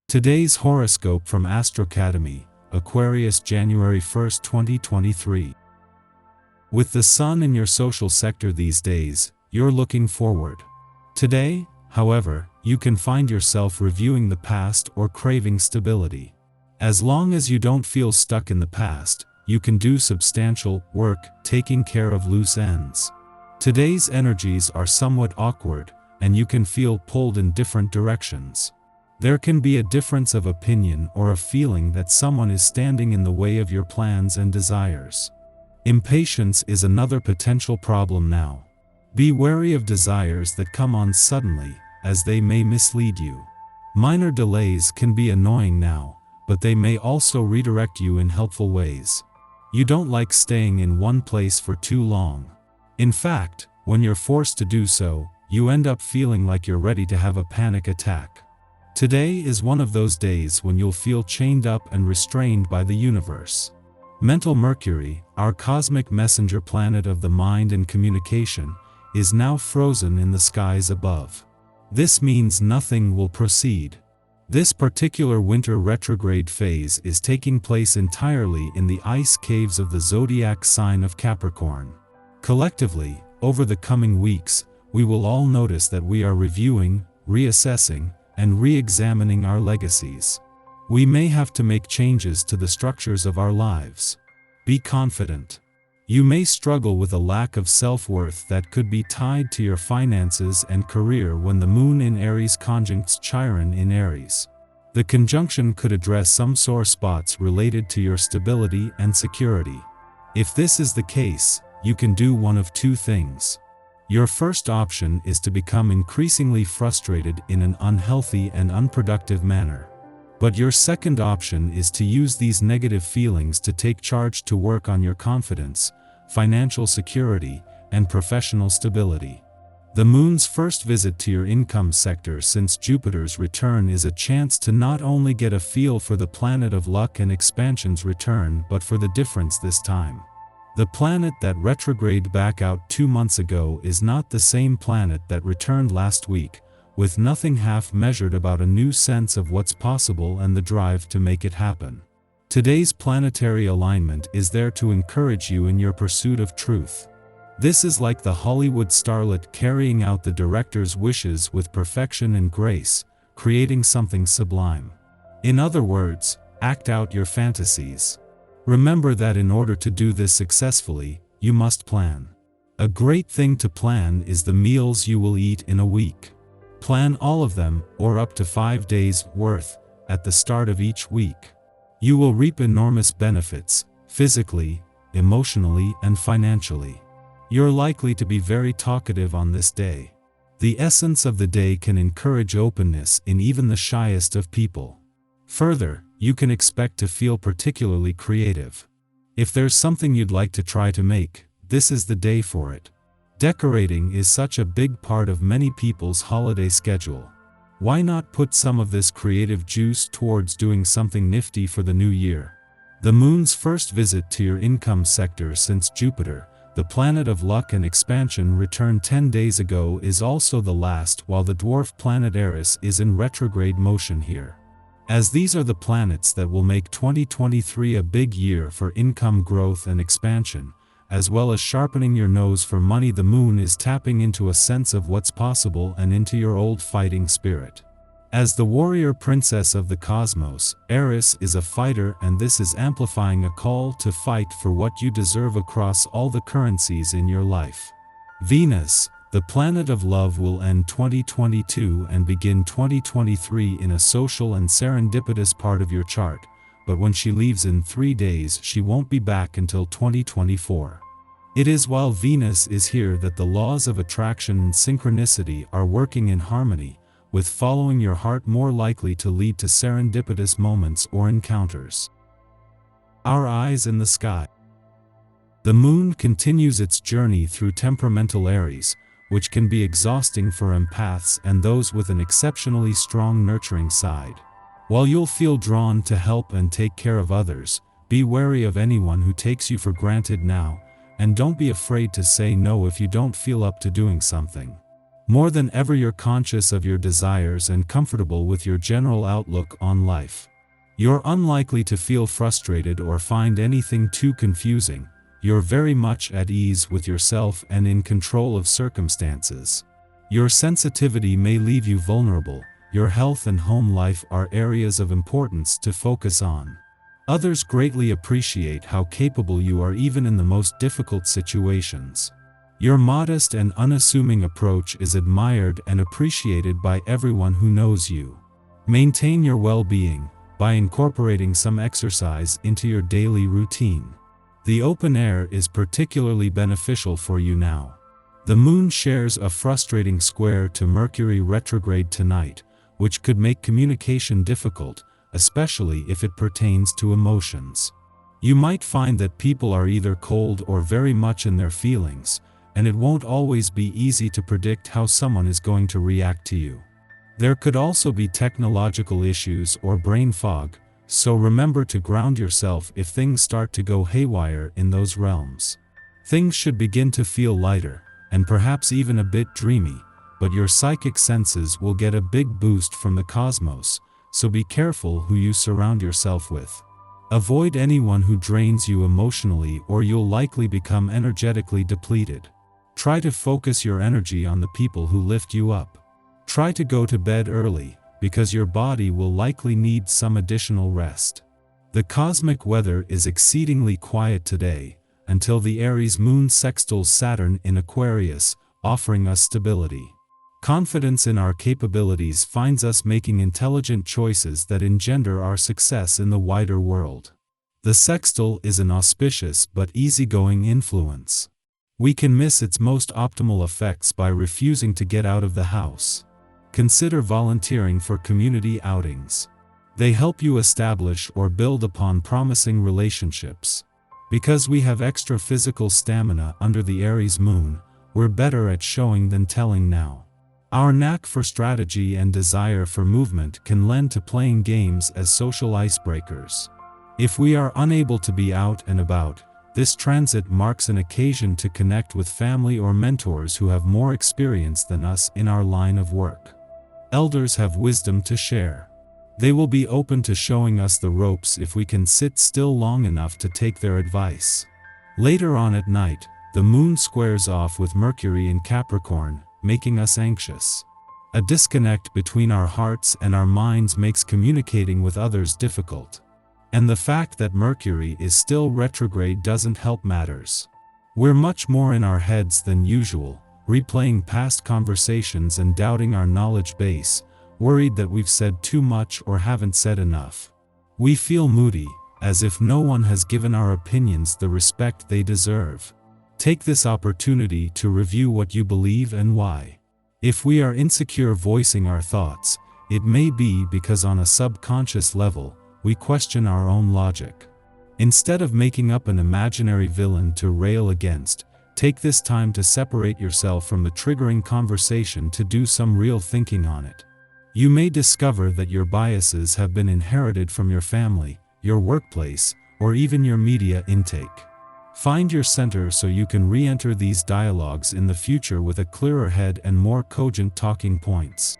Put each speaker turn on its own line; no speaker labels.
Today's horoscope from Astrocademy, Aquarius January 1, 2023. With the sun in your social sector these days, you're looking forward. Today, however, you can find yourself reviewing the past or craving stability. As long as you don't feel stuck in the past, you can do substantial work taking care of loose ends. Today's energies are somewhat awkward, and you can feel pulled in different directions. There can be a difference of opinion or a feeling that someone is standing in the way of your plans and desires. Impatience is another potential problem now. Be wary of desires that come on suddenly, as they may mislead you. Minor delays can be annoying now, but they may also redirect you in helpful ways. You don't like staying in one place for too long. In fact, when you're forced to do so, you end up feeling like you're ready to have a panic attack. Today is one of those days when you'll feel chained up and restrained by the universe. Mental Mercury, our cosmic messenger planet of the mind and communication, is now frozen in the skies above. This means nothing will proceed. This particular winter retrograde phase is taking place entirely in the ice caves of the zodiac sign of Capricorn. Collectively, over the coming weeks, we will all notice that we are reviewing, reassessing, and re-examining our legacies. We may have to make changes to the structures of our lives. Be confident. You may struggle with a lack of self-worth that could be tied to your finances and career when the moon in Aries conjuncts Chiron in Aries. The conjunction could address some sore spots related to your stability and security. If this is the case, you can do one of two things. Your first option is to become increasingly frustrated in an unhealthy and unproductive manner. But your second option is to use these negative feelings to take charge to work on your confidence, financial security, and professional stability. The moon's first visit to your income sector since Jupiter's return is a chance to not only get a feel for the planet of luck and expansion's return but for the difference this time. The planet that retrograded back out 2 months ago is not the same planet that returned last week, with nothing half measured about a new sense of what's possible and the drive to make it happen. Today's planetary alignment is there to encourage you in your pursuit of truth. This is like the Hollywood starlet carrying out the director's wishes with perfection and grace, creating something sublime. In other words, act out your fantasies. Remember that in order to do this successfully, you must plan. A great thing to plan is the meals you will eat in a week. Plan all of them, or up to 5 days' worth, at the start of each week. You will reap enormous benefits, physically, emotionally, and financially. You're likely to be very talkative on this day. The essence of the day can encourage openness in even the shyest of people. Further, you can expect to feel particularly creative. If there's something you'd like to try to make, this is the day for it. Decorating is such a big part of many people's holiday schedule. Why not put some of this creative juice towards doing something nifty for the new year? The moon's first visit to your income sector since Jupiter, the planet of luck and expansion, returned 10 days ago is also the last while the dwarf planet Eris is in retrograde motion here. As these are the planets that will make 2023 a big year for income growth and expansion, as well as sharpening your nose for money, the moon is tapping into a sense of what's possible and into your old fighting spirit. As the warrior princess of the cosmos, Eris is a fighter, and this is amplifying a call to fight for what you deserve across all the currencies in your life. Venus, the planet of love, will end 2022 and begin 2023 in a social and serendipitous part of your chart, but when she leaves in 3 days, she won't be back until 2024. It is while Venus is here that the laws of attraction and synchronicity are working in harmony, with following your heart more likely to lead to serendipitous moments or encounters. Our eyes in the sky. The moon continues its journey through temperamental Aries, which can be exhausting for empaths and those with an exceptionally strong nurturing side. While you'll feel drawn to help and take care of others, be wary of anyone who takes you for granted now, and don't be afraid to say no if you don't feel up to doing something. More than ever you're conscious of your desires and comfortable with your general outlook on life. You're unlikely to feel frustrated or find anything too confusing. You're very much at ease with yourself and in control of circumstances. Your sensitivity may leave you vulnerable. Your health and home life are areas of importance to focus on. Others greatly appreciate how capable you are even in the most difficult situations. Your modest and unassuming approach is admired and appreciated by everyone who knows you. Maintain your well-being by incorporating some exercise into your daily routine. The open air is particularly beneficial for you now. The moon shares a frustrating square to Mercury retrograde tonight, which could make communication difficult, especially if it pertains to emotions. You might find that people are either cold or very much in their feelings, and it won't always be easy to predict how someone is going to react to you. There could also be technological issues or brain fog, so remember to ground yourself if things start to go haywire in those realms. Things should begin to feel lighter, and perhaps even a bit dreamy, but your psychic senses will get a big boost from the cosmos, so be careful who you surround yourself with. Avoid anyone who drains you emotionally or you'll likely become energetically depleted. Try to focus your energy on the people who lift you up. Try to go to bed early, because your body will likely need some additional rest. The cosmic weather is exceedingly quiet today, until the Aries moon sextiles Saturn in Aquarius, offering us stability. Confidence in our capabilities finds us making intelligent choices that engender our success in the wider world. The sextile is an auspicious but easygoing influence. We can miss its most optimal effects by refusing to get out of the house. Consider volunteering for community outings. They help you establish or build upon promising relationships. Because we have extra physical stamina under the Aries moon, we're better at showing than telling now. Our knack for strategy and desire for movement can lend to playing games as social icebreakers. If we are unable to be out and about, this transit marks an occasion to connect with family or mentors who have more experience than us in our line of work. Elders have wisdom to share. They will be open to showing us the ropes if we can sit still long enough to take their advice. Later on at night, the moon squares off with Mercury in Capricorn, making us anxious. A disconnect between our hearts and our minds makes communicating with others difficult. And the fact that Mercury is still retrograde doesn't help matters. We're much more in our heads than usual, replaying past conversations and doubting our knowledge base, worried that we've said too much or haven't said enough. We feel moody, as if no one has given our opinions the respect they deserve. Take this opportunity to review what you believe and why. If we are insecure voicing our thoughts, it may be because on a subconscious level, we question our own logic. Instead of making up an imaginary villain to rail against, take this time to separate yourself from the triggering conversation to do some real thinking on it. You may discover that your biases have been inherited from your family, your workplace, or even your media intake. Find your center so you can re-enter these dialogues in the future with a clearer head and more cogent talking points.